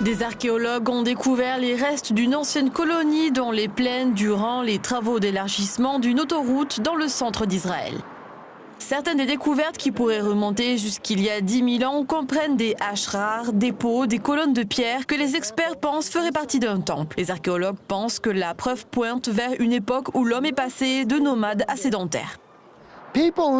Des archéologues ont découvert les restes d'une ancienne colonie dans les plaines durant les travaux d'élargissement d'une autoroute dans le centre d'Israël. Certaines des découvertes qui pourraient remonter jusqu'il y a 10 000 ans comprennent des haches rares, des pots, des colonnes de pierre que les experts pensent feraient partie d'un temple. Les archéologues pensent que la preuve pointe vers une époque où l'homme est passé de nomade à sédentaire. Les gens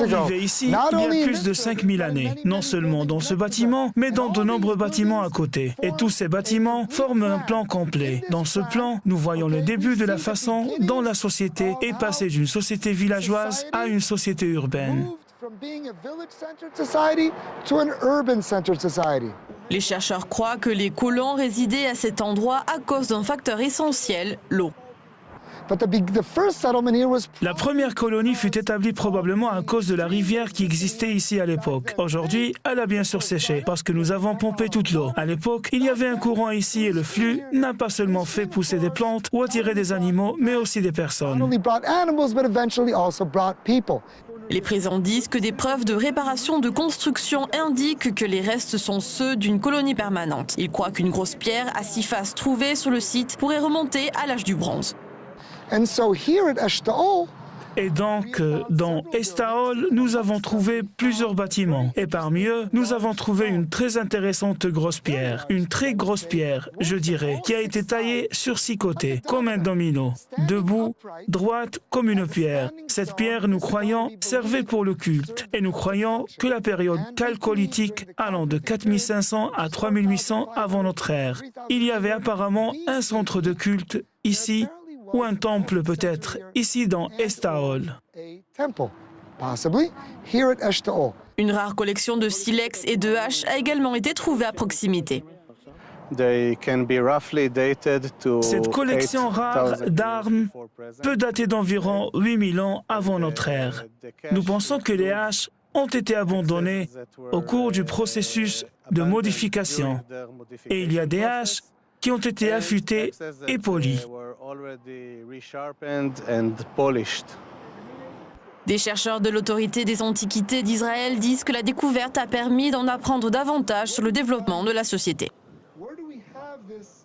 vivaient ici il y a plus de 5000 années, non seulement dans ce bâtiment, mais dans de nombreux bâtiments à côté. Et tous ces bâtiments forment un plan complet. Dans ce plan, nous voyons le début de la façon dont la société est passée d'une société villageoise à une société urbaine. Les chercheurs croient que les colons résidaient à cet endroit à cause d'un facteur essentiel, l'eau. La première colonie fut établie probablement à cause de la rivière qui existait ici à l'époque. Aujourd'hui, elle a bien sûr séché parce que nous avons pompé toute l'eau. À l'époque, il y avait un courant ici et le flux n'a pas seulement fait pousser des plantes ou attirer des animaux, mais aussi des personnes. Les présents disent que des preuves de réparation de construction indiquent que les restes sont ceux d'une colonie permanente. Ils croient qu'une grosse pierre à 6 faces trouvée sur le site pourrait remonter à l'âge du bronze. Et donc, dans Estaol, nous avons trouvé plusieurs bâtiments. Et parmi eux, nous avons trouvé une très intéressante grosse pierre. Une très grosse pierre, je dirais, qui a été taillée sur 6 côtés, comme un domino. Debout, droite, comme une pierre. Cette pierre, nous croyons, servait pour le culte. Et nous croyons que la période chalcolithique, allant de 4500 à 3800 avant notre ère, il y avait apparemment un centre de culte ici, ou un temple peut-être, ici dans Estaol. Une rare collection de silex et de haches a également été trouvée à proximité. Cette collection rare d'armes peut dater d'environ 8000 ans avant notre ère. Nous pensons que les haches ont été abandonnées au cours du processus de modification. Et il y a des haches qui ont été affûtées et polies. Des chercheurs de l'autorité des antiquités d'Israël disent que la découverte a permis d'en apprendre davantage sur le développement de la société. Where do we have this